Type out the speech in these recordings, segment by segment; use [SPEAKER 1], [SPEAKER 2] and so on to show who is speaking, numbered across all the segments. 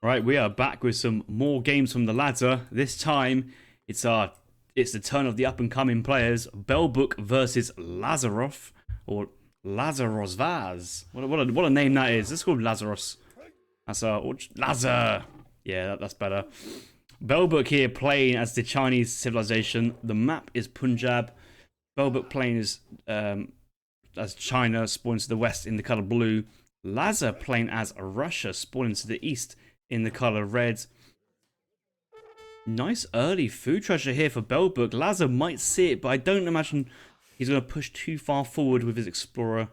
[SPEAKER 1] Right, we are back with some more games from the ladder. This time, it's the turn of the up and coming players. Belbook versus Lazarov or Lazarosvas. What a name that is. It's called Lazaros. That's Lazar. Yeah, that's better. Belbook here playing as the Chinese civilization. The map is Punjab. Belbook playing as China, spawning to the west in the color blue. Laza playing as Russia, spawning to the east in the color red. Nice early food treasure here for Belbook. Laza might see it, but I don't imagine he's going to push too far forward with his explorer.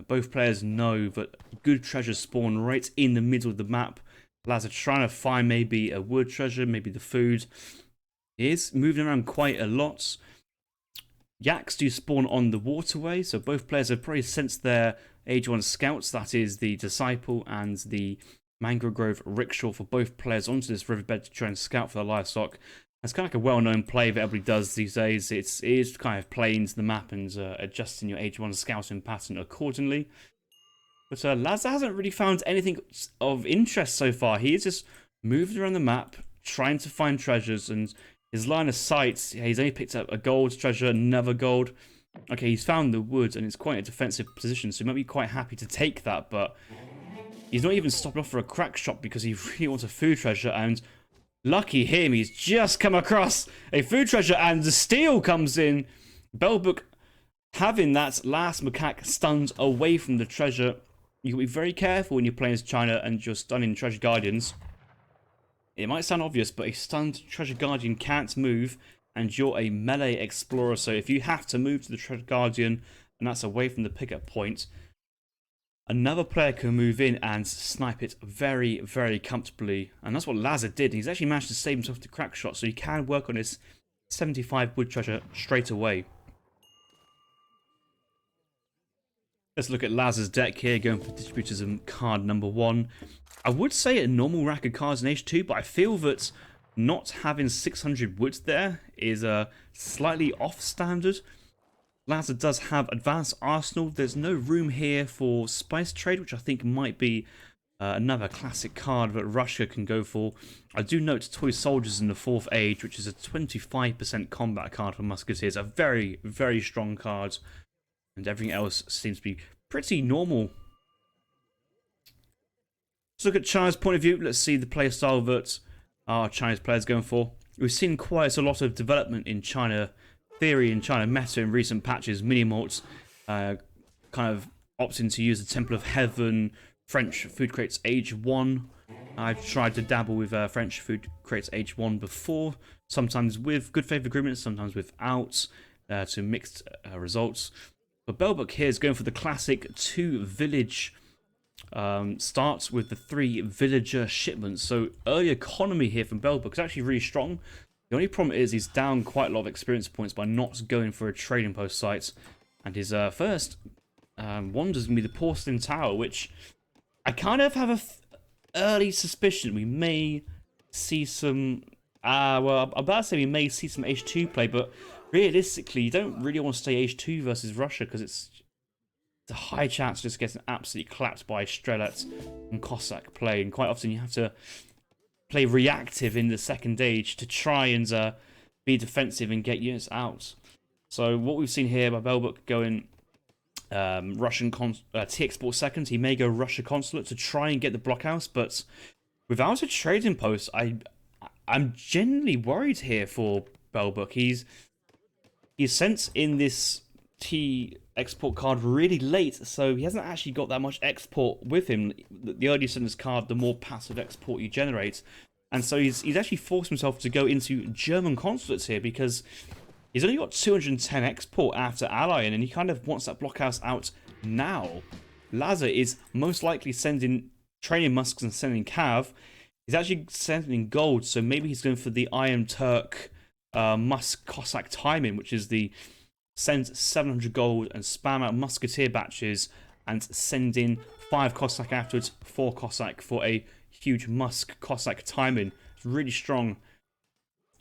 [SPEAKER 1] Both players know that good treasures spawn right in the middle of the map. Laza trying to find maybe a wood treasure, maybe the food. He is moving around quite a lot. Yaks do spawn on the waterway, so both players have probably sensed their Age 1 scouts, that is the Disciple and the Mangrove Grove rickshaw for both players onto this riverbed to try and scout for the livestock. That's kind of like a well-known play that everybody does these days. It is kind of playing into the map and adjusting your Age 1 scouting pattern accordingly. But Laza hasn't really found anything of interest so far. He is just moving around the map, trying to find treasures, and his line of sight, he's only picked up a gold treasure, another gold. Okay, he's found the wood, and it's quite a defensive position, so he might be quite happy to take that, but he's not even stopped off for a crack shot because he really wants a food treasure, and lucky him, he's just come across a food treasure, and the steal comes in. Belbook having that last macaque stunned away from the treasure. You can be very careful when you're playing as China and you're stunning treasure guardians. It might sound obvious, but a stunned treasure guardian can't move, and you're a melee explorer, so if you have to move to the treasure guardian, and that's away from the pickup point, another player can move in and snipe it very, very comfortably. And that's what Laza did. He's actually managed to save himself the crack shot, so he can work on his 75 wood treasure straight away. Let's look at Laza's deck here, going for Distributism card number 1. I would say a normal rack of cards in H2, but I feel that not having 600 wood there is slightly off standard. Laza does have Advanced Arsenal. There's no room here for Spice Trade, which I think might be another classic card that Russia can go for. I do note Toy Soldiers in the 4th Age, which is a 25% combat card for Musketeers. A very, very strong card. And everything else seems to be pretty normal. Let's look at China's point of view. Let's see the playstyle that our Chinese players going for. We've seen quite a lot of development in China theory and China meta in recent patches. Minimorts kind of opting to use the Temple of Heaven, French food crates Age 1. I've tried to dabble with French food crates Age 1 before, sometimes with good faith agreements, sometimes without, to mixed results. But Belbook here is going for the classic 2 village starts with the 3 villager shipments. So early economy here from Belbook is actually really strong. The only problem is he's down quite a lot of experience points by not going for a trading post site. And his first wonder is going to be the Porcelain Tower, which I kind of have an early suspicion we may see some... well, I'm about to say we may see some H2 play, but realistically, you don't really want to stay H2 versus Russia because it's a high chance of just getting absolutely clapped by Strelet and Cossack play. And quite often you have to play reactive in the second age to try and be defensive and get units out. So what we've seen here by Belbook going Russian T-Export seconds, he may go Russia Consulate to try and get the blockhouse, but without a trading post, I'm genuinely worried here for Belbook. He's sent in this T-Export card really late, so he hasn't actually got that much export with him. The earlier you send this card, the more passive export you generate. And so he's actually forced himself to go into German consulates here because he's only got 210 export after allying, and he kind of wants that blockhouse out now. Laza is most likely sending training musks and sending cav. He's actually sending gold, so maybe he's going for the Iron Turk Musk Cossack timing, which is the send 700 gold and spam out musketeer batches and send in 5 Cossack afterwards, 4 Cossack for a huge Musk Cossack timing. It's really strong.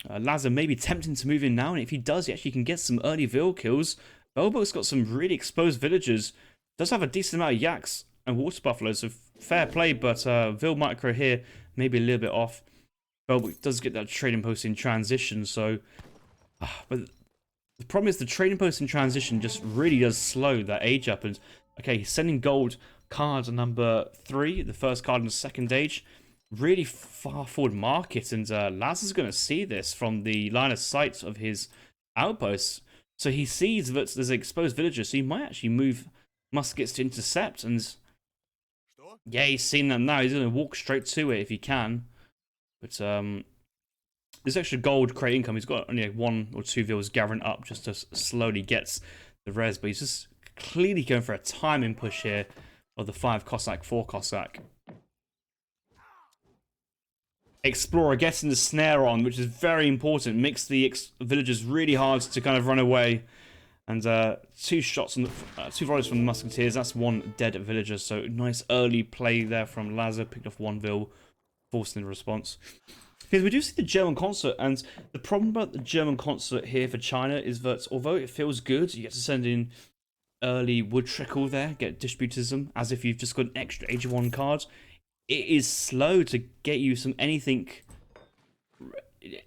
[SPEAKER 1] Laza may be tempting to move in now, and if he does, he actually can get some early Vil kills. Belbook's got some really exposed villagers. Does have a decent amount of yaks and water buffaloes, so fair play, but Vil Micro here maybe a little bit off. Belbook does get that trading post in transition, so... but the problem is the trading post in transition just really does slow that age up. And okay, he's sending gold card number 3, the first card in the second age. Really far forward market, and Laza's going to see this from the line of sight of his outposts. So he sees that there's an exposed villager, so he might actually move muskets to intercept. And yeah, he's seen them now. He's going to walk straight to it if he can. But this extra gold crate income, he's got only 1 or 2 vills gathering up just to slowly get the res. But he's just clearly going for a timing push here of the 5 Cossack, 4 Cossack. Explorer getting the snare on, which is very important. Makes the villagers really hard to kind of run away. And 2 shots on the 2 volleys from the musketeers. That's 1 dead villager. So nice early play there from Laza. Picked off 1 vill, forcing the response. Because we do see the German consulate, and the problem about the German consulate here for China is that although it feels good, you get to send in early wood trickle there, get distributism, as if you've just got an extra Age of 1 card. It is slow to get you some anything,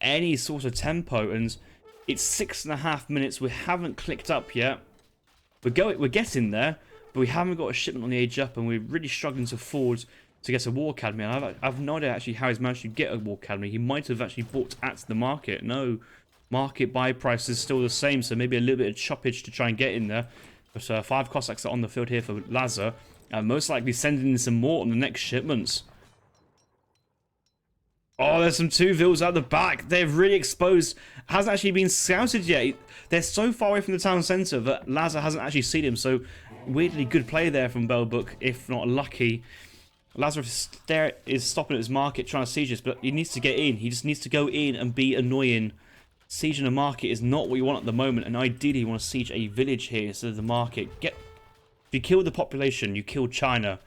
[SPEAKER 1] any sort of tempo, and it's 6.5 minutes. We haven't clicked up yet. We're getting there, but we haven't got a shipment on the age up, and we're really struggling to afford to get a war academy. And I've no idea actually how he's managed to get a war academy. He might have actually bought at the market. No, market buy price is still the same, so maybe a little bit of choppage to try and get in there. But 5 Cossacks are on the field here for Laza. Most likely sending in some more on the next shipments. Oh, there's some 2 vills out the back. They're really exposed. Hasn't actually been scouted yet. They're so far away from the town centre that Laza hasn't actually seen him. So, weirdly good play there from Belbook, if not lucky. Lazarus is stopping at his market trying to siege this, but he needs to get in. He just needs to go in and be annoying. Sieging a market is not what you want at the moment, and ideally you want to siege a village here instead of the market. If you kill the population, you kill China.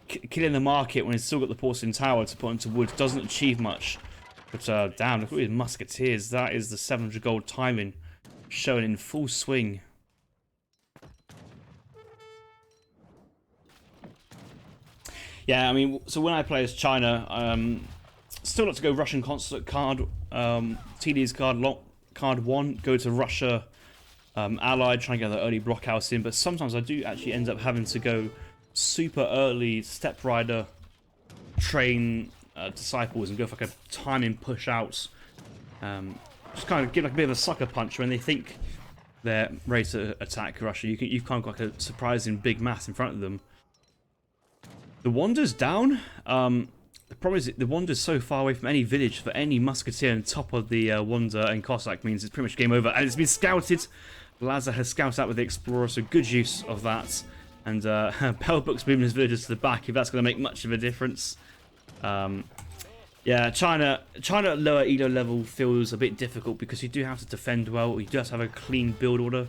[SPEAKER 1] Killing the market when he's still got the porcelain tower to put into wood doesn't achieve much. But damn, look at his musketeers. That is the 700 gold timing showing in full swing. Yeah, I mean, so when I play as China, still like to go Russian consulate card, TD's card 1, go to Russia allied, try and get the early blockhouse in, but sometimes I do actually end up having to go super early step rider, train disciples and go for like a timing push out. Just kind of give like a bit of a sucker punch when they think they're ready to attack Russia. You've kind of got like a surprising big mass in front of them. The Wander's down. The problem is the Wander's so far away from any village for any musketeer on top of the Wander and Cossack means it's pretty much game over. And it's been scouted. Laza has scouted out with the Explorer, so good use of that. And Belbook's moving his villagers to the back, if that's going to make much of a difference. Yeah, China at lower Elo level feels a bit difficult because you do have to defend well. You do have to have a clean build order.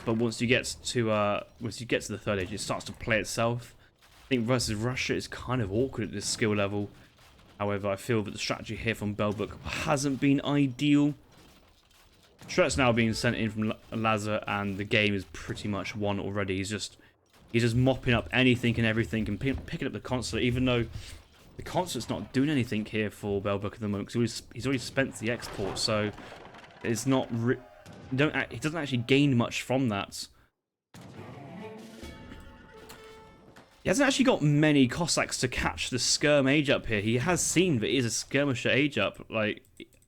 [SPEAKER 1] But once you get to the third age, it starts to play itself. I think versus Russia is kind of awkward at this skill level. However, I feel that the strategy here from Belbook hasn't been ideal. Shret's now being sent in from Laza, and the game is pretty much won already. He's just mopping up anything and everything and picking up the consulate, even though the consulate's not doing anything here for Belbook at the moment because he's already spent the export, so it's not. He doesn't actually gain much from that. He hasn't actually got many Cossacks to catch the skirm age up here. He has seen that he is a skirmisher age up. Like,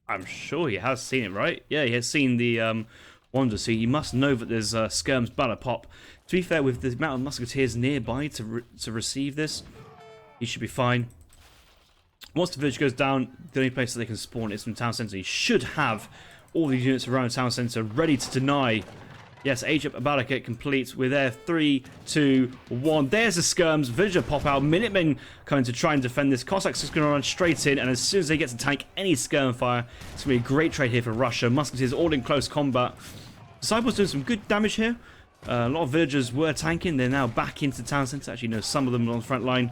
[SPEAKER 1] I'm sure he has seen it, right? Yeah, he has seen the Wander, so he must know that there's skirms about to pop. To be fair, with the amount of musketeers nearby to receive this, he should be fine. Once the village goes down, the only place that they can spawn is from town centre. He should have all these units around the town centre ready to deny. Yes, age up about to get complete. We're there. 3, 2, 1. There's the skirms. Villager pop out. Minutemen coming to try and defend this. Cossacks just going to run straight in, and as soon as they get to tank any skirm fire, it's going to be a great trade here for Russia. Musketeers all in close combat. Disciples doing some good damage here. A lot of villagers were tanking. They're now back into the town centre. Actually, no, some of them are on the front line.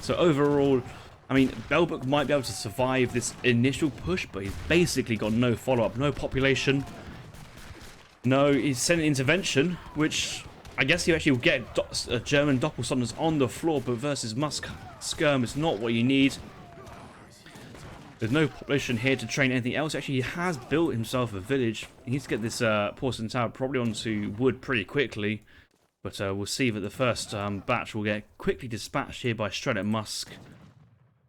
[SPEAKER 1] So overall, I mean, Belbook might be able to survive this initial push, but he's basically got no follow-up, no population. No, he's sent an intervention, which I guess you actually will get German doppelstonders on the floor, but versus Musk Skirm is not what you need. There's no population here to train anything else. Actually, he has built himself a village. He needs to get this porcelain tower probably onto wood pretty quickly. But we'll see that the first batch will get quickly dispatched here by Shredded Musk.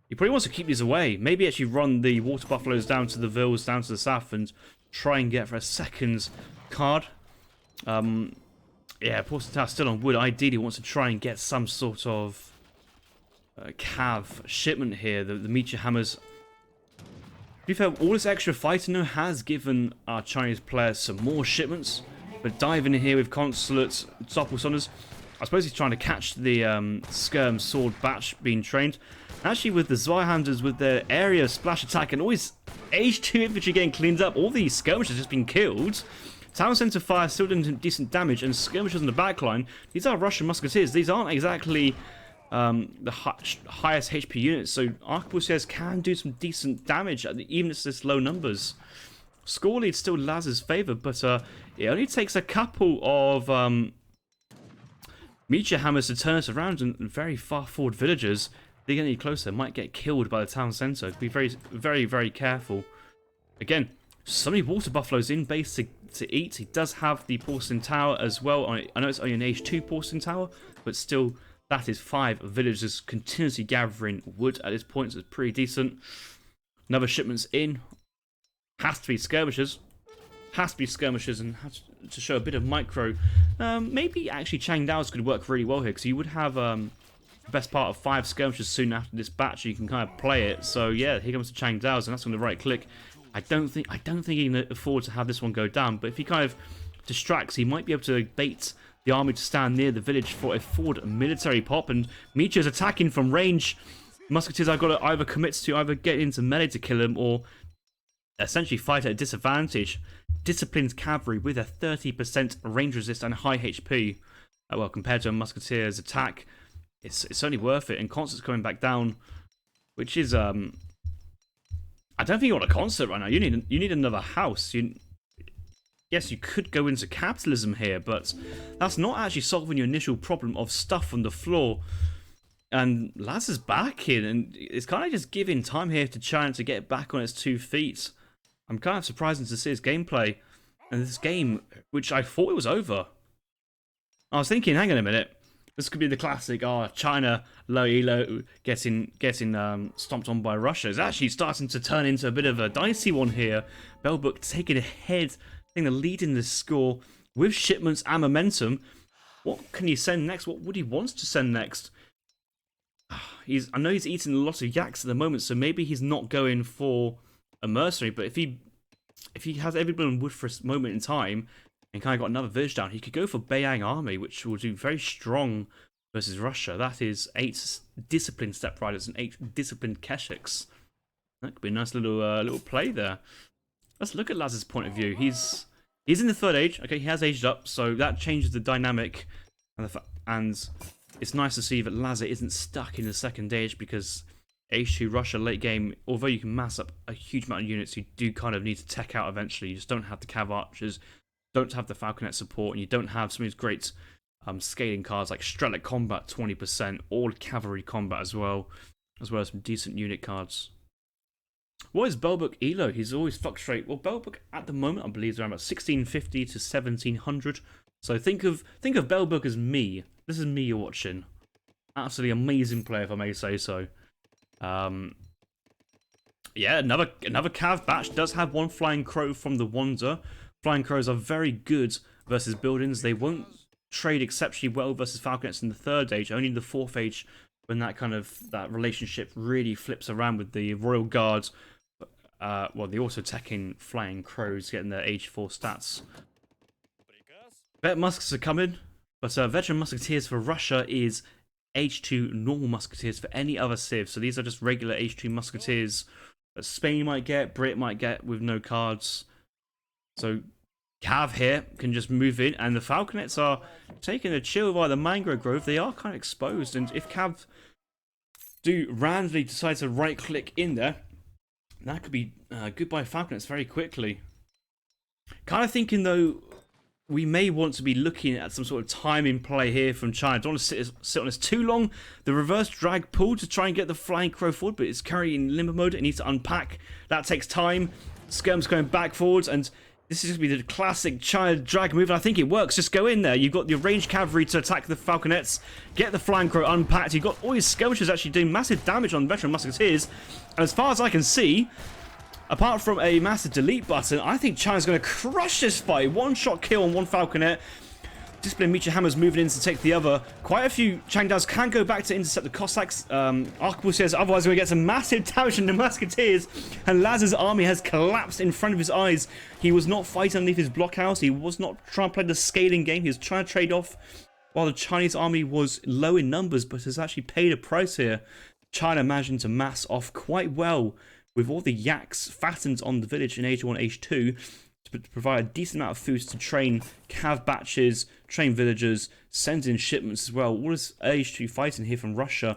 [SPEAKER 1] He probably wants to keep these away. Maybe actually run the water buffaloes down to the vills, down to the south, and try and get for a second card. Yeah, porcelain tower still on wood. Ideally wants to try and get some sort of cav shipment here. The meteor hammers. To be fair, all this extra fighting though has given our Chinese players some more shipments. But diving in here with consulates, doppelstonders. I suppose he's trying to catch the Skirm sword batch being trained. Actually, with the Zweihanders with their area splash attack and always H2 infantry getting cleaned up, all these skirmishers just been killed. Town Centre fire still doing decent damage, and skirmishers in the backline. These are Russian musketeers. These aren't exactly the highest HP units, so arquebusiers can do some decent damage even at this low numbers. Score lead still Laz's favour, but it only takes a couple of meteor hammers to turn us around, and very far forward villagers, they get any closer, might get killed by the town centre. Be very, very, very careful. Again, so many water buffaloes in base to eat. He does have the porcelain tower as well. I know it's only an H2 porcelain tower, but still, that is 5 villagers continuously gathering wood at this point, so it's pretty decent. Another shipment's in. Has to be skirmishers. Has to be skirmishers, and has to show a bit of micro. Maybe actually Changdao's could work really well here, because you would have the best part of 5 skirmishers soon after this batch. You can kind of play it. So yeah, here comes the Changdao's, and that's on the right click. I don't think he can afford to have this one go down, but if he kind of distracts, he might be able to bait the army to stand near the village for a forward military pop, and Meteor's attacking from range. Musketeers I've got to either commit to either get into melee to kill him, or essentially fight at a disadvantage. Disciplined cavalry with a 30% range resist and high HP. Well, compared to a musketeer's attack, it's only worth it. And Concert's coming back down, which is I don't think you want a concert right now. You need another house. Yes, you could go into capitalism here, but that's not actually solving your initial problem of stuff on the floor. And Laz is back in, and it's kind of just giving time here to China to get back on its 2 feet. I'm kind of surprised to see his gameplay. And this game, which I thought it was over. I was thinking, hang on a minute. This could be the classic, China, low elo, getting stomped on by Russia. It's actually starting to turn into a bit of a dicey one here. Belbook taking ahead, I think the lead in this score with shipments and momentum. What can he send next? What would he want to send next? I know he's eating a lot of yaks at the moment, so maybe he's not going for a mercenary. But if he has everyone on wood for a moment in time and kind of got another village down, he could go for Beiyang army, which will do very strong versus Russia. That is 8 disciplined step riders and 8 disciplined Keshiks. That could be a nice little play there. Let's look at Laz's point of view. He's in the 3rd age. Okay, he has aged up, so that changes the dynamic, and it's nice to see that Laza isn't stuck in the 2nd age, because H2 Russia late game, although you can mass up a huge amount of units, you do kind of need to tech out eventually. You just don't have the Cav Archers, don't have the Falconet support, and you don't have some of these great scaling cards like Strelic Combat 20%, all cavalry combat as well as some decent unit cards. What is Belbook Elo? He's always fluctuate. Well, Belbook at the moment, I believe, is around about 1650 to 1700. So think of Belbook as me. This is me you're watching. Absolutely amazing player, if I may say so. Yeah, another Cav batch does have 1 Flying Crow from the Wander. Flying Crows are very good versus buildings. They won't trade exceptionally well versus Falconets in the 3rd age. Only in the 4th age, when that relationship really flips around with the Royal Guard. The auto-attacking Flying Crows getting their age 4 stats. Bet Musks are coming, but Veteran Musketeers for Russia is H2 normal Musketeers for any other civ. So these are just regular H2 Musketeers that Spain might get, Brit might get with no cards. So Cav here can just move in, and the Falconets are taking a chill by the Mangrove Grove. They are kind of exposed, and if Cav do randomly decide to right-click in there, that could be goodbye Falconets very quickly. Kind of thinking, though, we may want to be looking at some sort of timing play here from China. Don't want to sit on this too long. The reverse drag pull to try and get the flying crow forward, but it's currently in limbo mode. It needs to unpack. That takes time. Skirm's going back forwards, and this is going to be the classic China drag move, and I think it works. Just go in there. You've got your ranged cavalry to attack the falconets, get the flying crow unpacked. You've got all your skirmishers actually doing massive damage on veteran musketeers, and as far as I can see, apart from a massive delete button, I think China's going to crush this fight. One-shot kill on one falconet. Discipline Meteor Hammers moving in to take the other. Quite a few Changdaos can go back to intercept the Cossacks. Archibald says otherwise we're going to get some massive damage from the musketeers. And Laz's army has collapsed in front of his eyes. He was not fighting underneath his blockhouse. He was not trying to play the scaling game. He was trying to trade off while the Chinese army was low in numbers, but has actually paid a price here. China managing to mass off quite well with all the yaks fattened on the village in Age 1, Age 2. To provide a decent amount of food to train cav batches, train villagers, send in shipments as well. All this Age 2 fighting here from Russia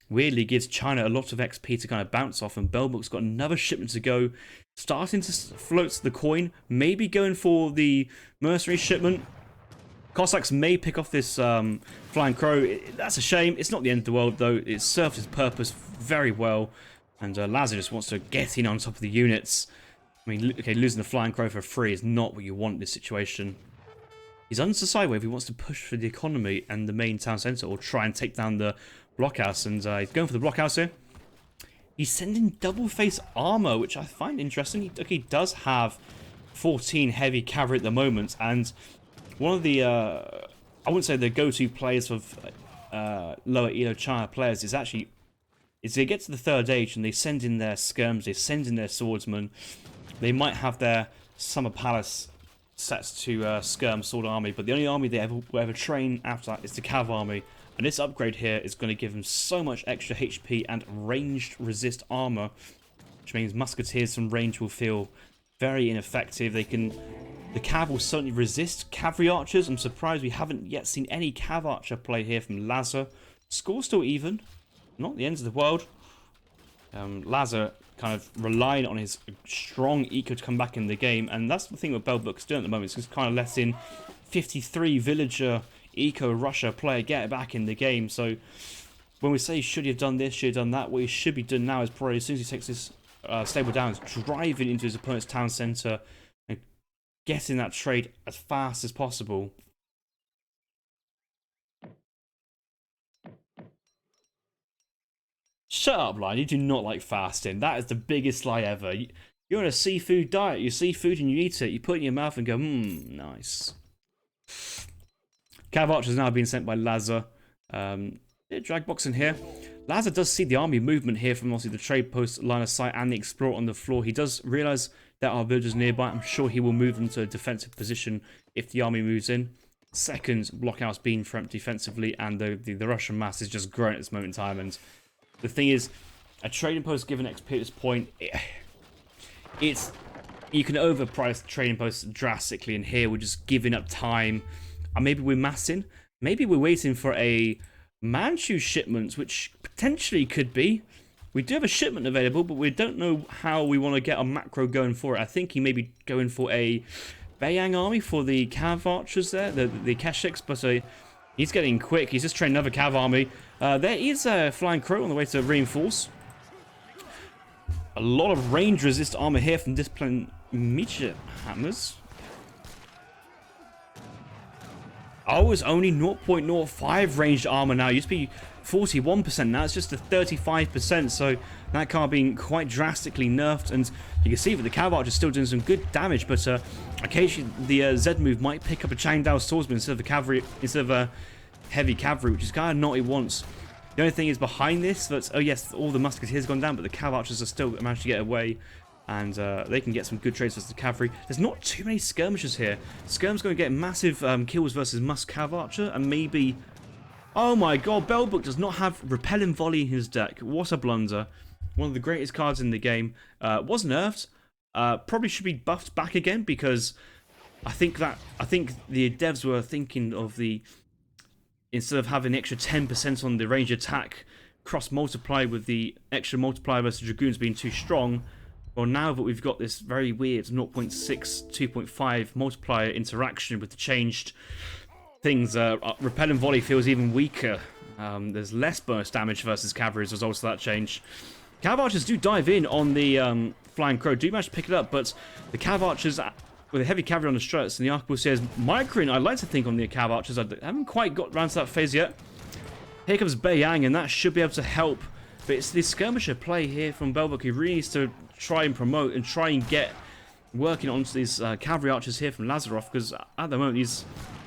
[SPEAKER 1] weirdly gives China a lot of XP to kind of bounce off, and Belbook's got another shipment to go. Starting to float the coin, maybe going for the mercenary shipment. Cossacks may pick off this flying crow. That's a shame. It's not the end of the world though. It served its purpose very well, and Laza just wants to get in on top of the units. I mean, okay, losing the flying crow for free is not what you want in this situation. He's undecided if he wants to push for the economy and the main town centre, or try and take down the blockhouse, and he's going for the blockhouse here. He's sending double face armor, which I find interesting. He does have 14 heavy cavalry at the moment, and one of the, I wouldn't say the go-to players of lower Elo China players is actually, they get to the third age and they send in their skirms, they send in their swordsmen. They might have their Summer Palace sets to skirm sword army, but the only army they will ever train after that is the cav army. And this upgrade here is going to give them so much extra HP and ranged resist armor, which means musketeers from range will feel very ineffective. The cav will certainly resist cavalry archers. I'm surprised we haven't yet seen any cav archer play here from Laza. Score still even, not the end of the world. Laza kind of relying on his strong eco to come back in the game, and that's the thing what Belbook's doing at the moment. It's kind of letting 53 villager eco Russia player get back in the game. So when we say should he have done this, should he have done that, what he should be doing now is probably as soon as he takes this stable down, is driving into his opponent's town centre and getting that trade as fast as possible. Shut up, Lion. You do not like fasting. That is the biggest lie ever. You're on a seafood diet. You see food and you eat it. You put it in your mouth and go, nice. Cav Archer is now being sent by Laza. Drag box in here. Laza does see the army movement here from obviously the trade post line of sight and the explorer on the floor. He does realise there are villagers nearby. I'm sure he will move them to a defensive position if the army moves in. Second blockhouse being framed defensively, and the Russian mass is just growing at this moment in time. And the thing is, a trading post given XP at this point, it's you can overprice trading posts drastically, and here we're just giving up time. And maybe we're massing. Maybe we're waiting for a Manchu shipment, which potentially could be. We do have a shipment available, but we don't know how we want to get a macro going for it. I think he may be going for a Beiyang army for the cav archers there, the Keshiks, but he's getting quick. He's just trained another cav army. There is a flying crow on the way to reinforce. A lot of range resist armor here from Discipline Meteor Hammers. Oh, it's only 0.05 ranged armor now. It used to be 41%. Now it's just a 35%. So that card being quite drastically nerfed. And you can see that the cav archer is still doing some good damage. But occasionally the Z move might pick up a Changdao swordsman instead of a cavalry, instead of a heavy cavalry, which is kind of not what he wants. The only thing is behind this that, oh yes, all the musketeers gone down, but the cav archers are still managed to get away. And they can get some good trades versus the cavalry. There's not too many skirmishers here. Skirm's going to get massive kills versus Musk Cav Archer, and maybe... Oh my god, Belbook does not have Repelling Volley in his deck. What a blunder. One of the greatest cards in the game. Was nerfed. Probably should be buffed back again, because I think the devs were thinking of the... Instead of having the extra 10% on the range attack, cross multiply with the extra multiplier versus Dragoons being too strong, Well, now that we've got this very weird 0.6, 2.5 multiplier interaction with the changed things, repel and volley feels even weaker. There's less burst damage versus cavalry as a result of that change. Cav archers do dive in on the flying crow, do manage to pick it up, but the cav archers with a heavy cavalry on the struts and the arquebusiers microing, I'd like to think, on the cav archers. I haven't quite got around to that phase yet. Here comes Beiyang, and that should be able to help. But it's the skirmisher play here from belbook who really needs to try and promote and try and get working onto these cavalry archers here from Lazarov, because at the moment these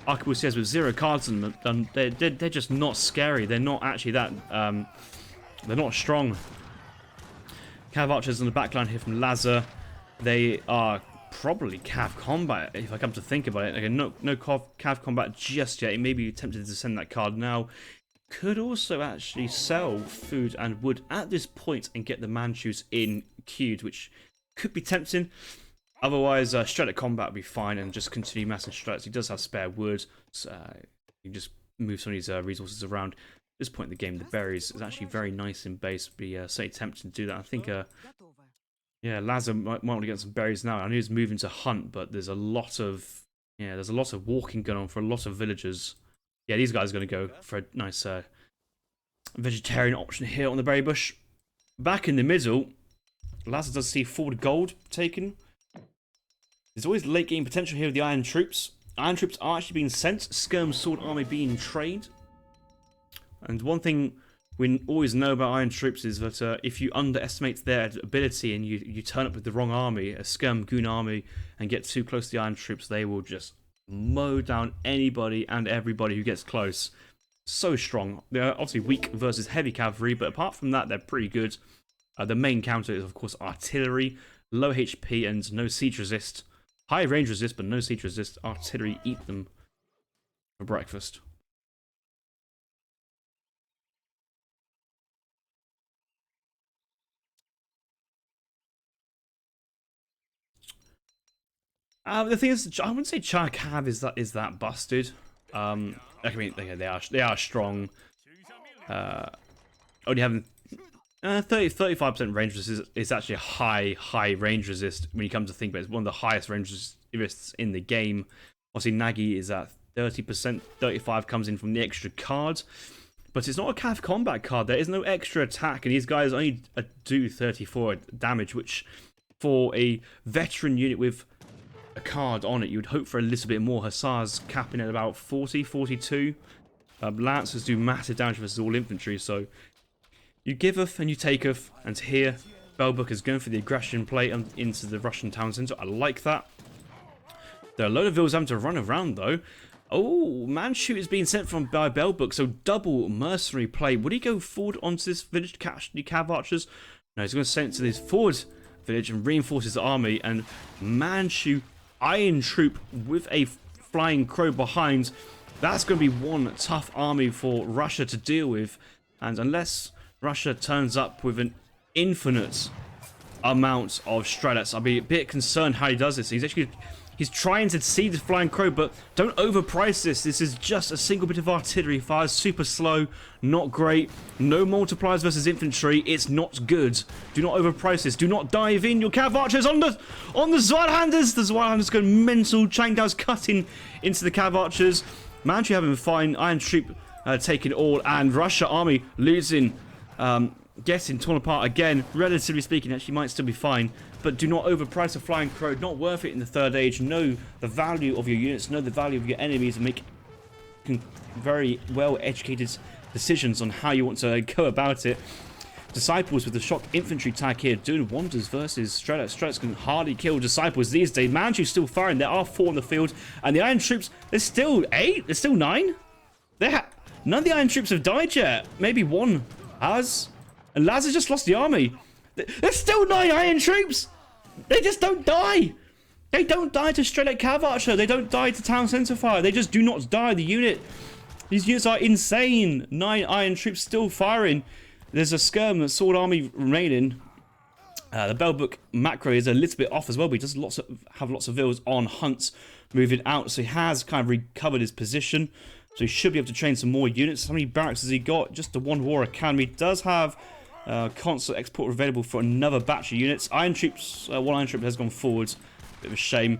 [SPEAKER 1] arquebusiers with 0 cards in them, they're just not scary. They're not actually that they're not strong. Cav archers on the back line here from Laza. They are probably cav combat if I come to think about it. Okay, no cav combat just yet. It may be tempted to send that card now. Could also actually sell food and wood at this point and get the Manchus in queued, which could be tempting. Otherwise, straight at combat would be fine and just continue massing strats. He does have spare wood, so you can just move some of these resources around. At this point in the game, the berries is actually very nice in base. Be say tempting to do that. I think, yeah, Laza might want to get some berries now. I know he's moving to hunt, but there's a lot of walking going on for a lot of villagers. Yeah, these guys are going to go for a nice vegetarian option here on the berry bush. Back in the middle, Laza does see forward gold taken. There's always late game potential here with the Iron Troops. Iron Troops are actually being sent. Skirm Sword Army being trained. And one thing we always know about Iron Troops is that if you underestimate their ability and you turn up with the wrong army, a Skirm Goon army, and get too close to the Iron Troops, they will just mow down anybody and everybody who gets close. So strong. They're obviously weak versus heavy cavalry, but apart from that, they're pretty good. The main counter is, of course, artillery. Low HP and no siege resist. High range resist, but no siege resist. Artillery, eat them for breakfast. The thing is, I wouldn't say Char Cav is that busted. I mean, they are strong. Only having 35% range resist is actually a high range resist when you come to think about it. It's one of the highest range resists in the game. Obviously, Nagi is at 30%. 35 comes in from the extra card. But it's not a Cav combat card. There is no extra attack, and these guys only do 34 damage, which for a veteran unit with a card on it, you would hope for a little bit more. Hussars capping at about 40, 42. Lancers do massive damage versus all infantry, so you giveth and you taketh, and here belbook is going for the aggression play into the Russian town centre. I like that. There are a load of vills having to run around though. Oh, Manchu is being sent from by belbook, so double mercenary play. Would he go forward onto this village to catch the cav archers? No, he's going to send it to this forward village and reinforce his army, and Manchu Iron Troop with a flying crow behind. That's going to be one tough army for Russia to deal with, and unless Russia turns up with an infinite amount of strelets, I'll be a bit concerned how he does this. He's trying to see the flying crow, but don't overprice this. This is just a single bit of artillery. Fires super slow, not great. No multipliers versus infantry. It's not good. Do not overprice this. Do not dive in. Your cav archers on the Zweilhanders. The Zweilhanders go mental. Changdao's cutting into the cav archers. Manchu having fine. Iron Troop taking all, and Russia army losing. Getting torn apart again. Relatively speaking, actually might still be fine. But do not overprice a flying crow. Not worth it in the third age. Know the value of your units. Know the value of your enemies, and make very well educated decisions on how you want to go about it. Disciples with the shock infantry tag here doing wonders versus Strelets. Strelets can hardly kill Disciples these days. Manchu's still firing. There are 4 on the field, and the Iron Troops, there's still 8. There's still 9. None of the Iron Troops have died yet. Maybe 1 has. And Laz has just lost the army. There's still 9 Iron Troops! They just don't die! They don't die to Strelet Cav Archer. They don't die to Town Centre Fire. They just do not die. These units are insane. 9 Iron Troops still firing. There's a Skirm Sword Army remaining. The belbook macro is a little bit off as well, but he does have lots of vills on Hunt moving out. So he has kind of recovered his position. So he should be able to train some more units. How many barracks has he got? Just the 1 War Academy. Does have Constant export available for another batch of units. Iron troops, one iron troop has gone forward. Bit of a shame.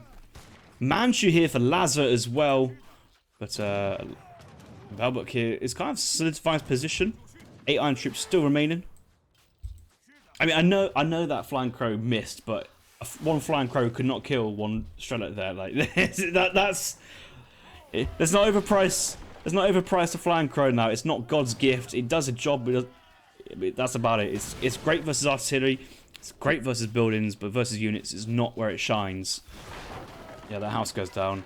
[SPEAKER 1] Manchu here for Laza as well. But belbook here is kind of solidifying his position. 8 iron troops still remaining. I mean, I know that flying crow missed, but one flying crow could not kill one strellet there. Like that's there's not overpriced. There's not overpriced a flying crow now. It's not God's gift. It does a job, but that's about it. It's great versus artillery. It's great versus buildings, but versus units is not where it shines. Yeah, that house goes down.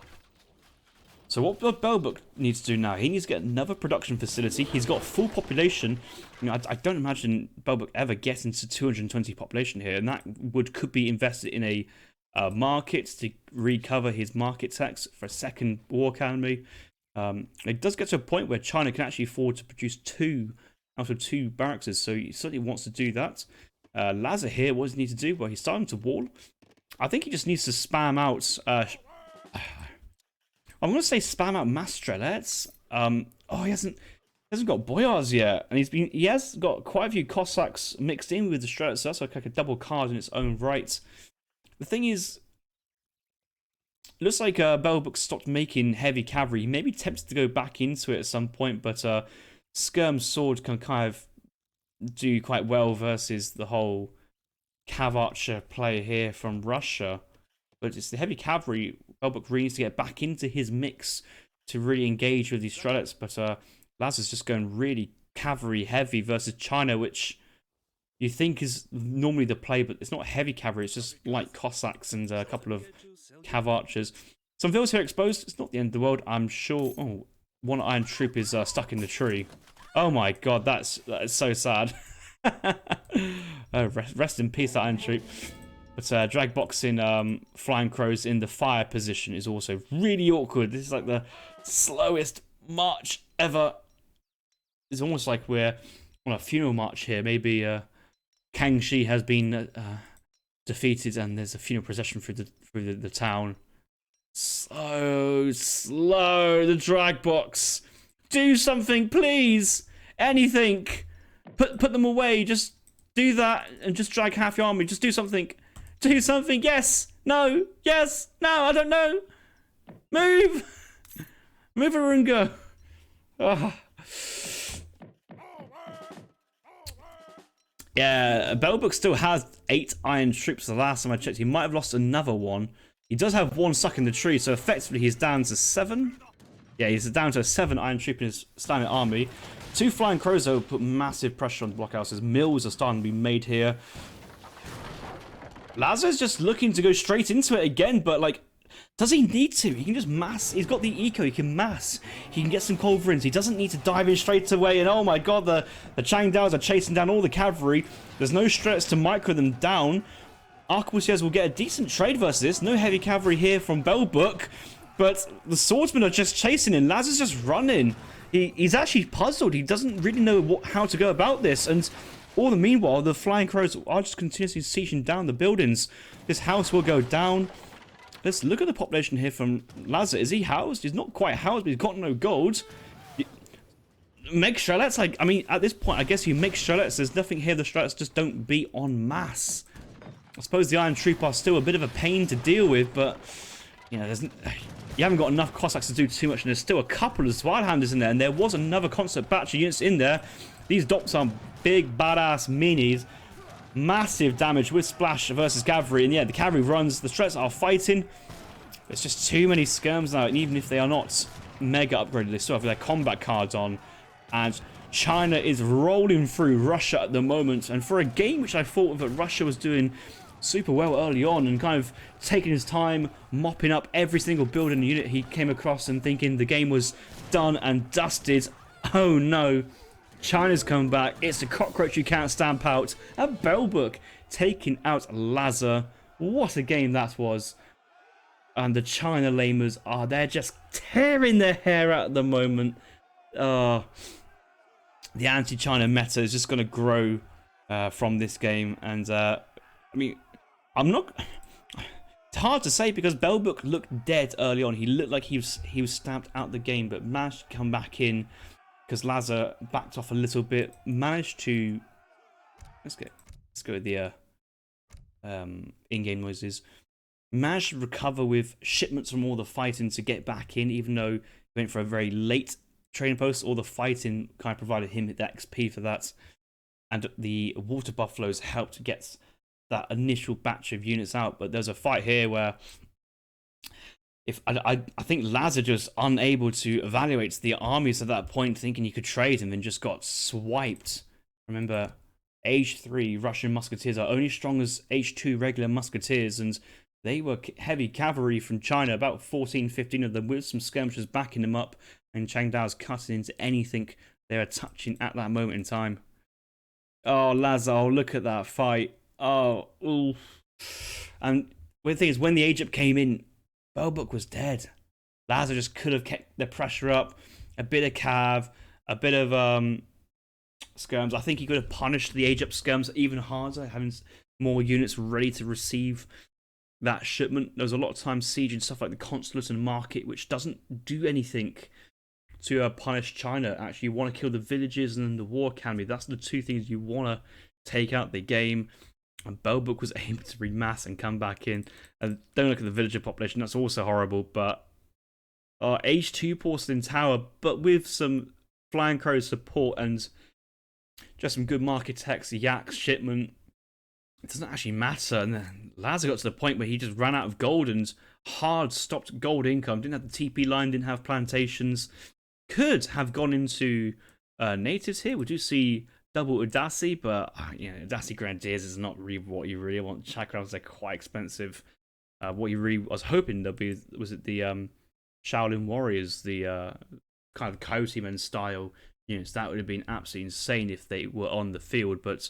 [SPEAKER 1] So what belbook needs to do now, he needs to get another production facility. He's got full population. You know, I don't imagine belbook ever getting to 220 population here, and that could be invested in a market to recover his market tax for a second war academy. It does get to a point where China can actually afford to produce 2 out of 2 barracks, so he certainly wants to do that. Laza here, what does he need to do? Well, he's starting to wall. I think he just needs to spam out... I'm going to say spam out mass strelets. Oh, he hasn't got boyars yet, and he has got quite a few Cossacks mixed in with the strelets, so that's like a double card in its own right. The thing is, it looks like belbook stopped making heavy cavalry. He may be tempted to go back into it at some point, but skirm sword can kind of do quite well versus the whole cav archer play here from Russia. But it's the heavy cavalry. Belbook really needs to get back into his mix to really engage with these strelets. But Laza's just going really cavalry heavy versus China, which you think is normally the play, but it's not heavy cavalry. It's just light Cossacks and a couple of cav archers. Some fields here exposed. It's not the end of the world, I'm sure. Oh, one iron troop is stuck in the tree. Oh my god, that is so sad. Rest in peace, that iron troop. But drag boxing flying crows in the fire position is also really awkward. This is like the slowest march ever. It's almost like we're on a funeral march here. Maybe Kang Shi has been defeated and there's a funeral procession through the town. So slow, the drag box. Do something, please. Anything. Put them away. Just do that and just drag half your army. Just do something. Do something. Yes. No. Yes. No. I don't know. Move. Move, Arunga. Oh. Yeah, belbook still has 8 iron troops. The last time I checked, he might have lost another one. He does have 1 stuck in the tree, so effectively he's down to 7. Yeah, he's down to 7 iron troop in his standing army. 2 flying crows, though, put massive pressure on the blockhouses. Mills are starting to be made here. Lazar's just looking to go straight into it again, but, like, does he need to? He can just mass. He's got the eco. He can mass. He can get some culverins. He doesn't need to dive in straight away. And, oh, my God, the Changdaos are chasing down all the cavalry. There's no strats to micro them down. Arquebusiers will get a decent trade versus this. No heavy cavalry here from belbook. But the swordsmen are just chasing him. Lazar's just running. He's actually puzzled. He doesn't really know how to go about this. And all the meanwhile, the flying crows are just continuously sieging down the buildings. This house will go down. Let's look at the population here from Laza. Is he housed? He's not quite housed, but he's got no gold. Make strelets? Like, I mean, at this point, I guess you make strelets. There's nothing here. The strelets just don't be en masse. I suppose the iron troop are still a bit of a pain to deal with, but you know, you haven't got enough Cossacks to do too much, and there's still a couple of Zweihlanders in there, and there was another constant batch of units in there. These docks are big, badass minis. Massive damage with splash versus cavalry, and yeah, the cavalry runs. The strats are fighting. There's just too many skirms now, and even if they are not mega upgraded, they still have their combat cards on. And China is rolling through Russia at the moment, and for a game which I thought that Russia was doing super well early on and kind of taking his time, mopping up every single building unit he came across and thinking the game was done and dusted. Oh no. China's come back. It's a cockroach you can't stamp out. A belbook taking out Laza. What a game that was. And the China lamers are they're just tearing their hair out at the moment. The anti-China meta is just going to grow from this game. And I mean, it's hard to say because belbook looked dead early on. He looked like he was stamped out the game, but managed to come back in. Because Laza backed off a little bit, managed to let's go with the in-game noises. Managed to recover with shipments from all the fighting to get back in, even though he went for a very late trading post. All the fighting kind of provided him the XP for that, and the water buffaloes helped get that initial batch of units out. But there's a fight here where I think Laza just unable to evaluate the armies at that point, thinking he could trade him, and just got swiped. Remember, Age 3 Russian musketeers are only strong as Age 2 regular musketeers, and they were heavy cavalry from China, about 14, 15 of them, with some skirmishers backing them up, and Changdao's cutting into anything they were touching at that moment in time. Oh, Laza, look at that fight. Oh, ooh. And the thing is, when the Age-up came in, belbook was dead. Laza just could have kept the pressure up, a bit of cav, a bit of skirms. I think he could have punished the Age-up skirms even harder, having more units ready to receive that shipment. There was a lot of times sieging stuff like the consulate and market, which doesn't do anything to punish China. Actually, you want to kill the villages and the war academy. That's the two things you want to take out the game. And belbook was able to remass and come back in. And don't look at the villager population, that's also horrible. But Age 2 porcelain tower, but with some flying crow support and just some good market text, yaks, shipment, it doesn't actually matter. And then Laza got to the point where he just ran out of gold and hard stopped gold income. Didn't have the TP line, didn't have plantations. Could have gone into natives here. We do see double Udasi, but Udasi Grenadiers is not really what you really want. Chakrams are quite expensive. What you really was hoping there'd be was it the Shaolin Warriors, the kind of Coyote Men style units. That would have been absolutely insane if they were on the field, but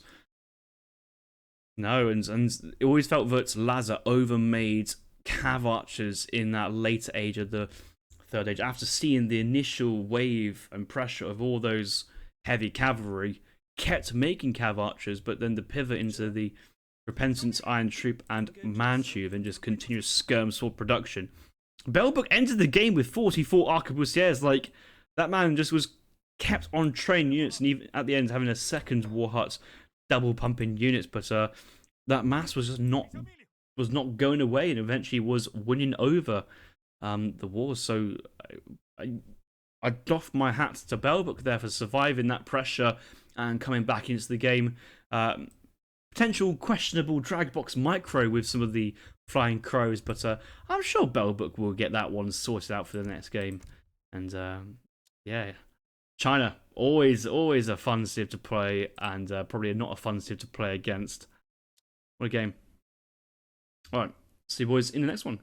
[SPEAKER 1] no, and it always felt that Laza overmade cav archers in that later age of the Third Age. After seeing the initial wave and pressure of all those heavy cavalry, kept making cav archers, but then the pivot into the Repentance, Iron Troop, and Manchu, then just continuous skirm sword production. belbook entered the game with 44 arquebusiers. Like, that man just was kept on train units, and even at the end having a second war hut double pumping units, but that mass was just not going away, and eventually was winning over the wars. So I doff my hat to belbook there for surviving that pressure and coming back into the game. Potential questionable drag box micro with some of the flying crows, but I'm sure belbook will get that one sorted out for the next game. And yeah, China, always a fun civ to play, and probably not a fun civ to play against. What a game. Alright, see you boys in the next one.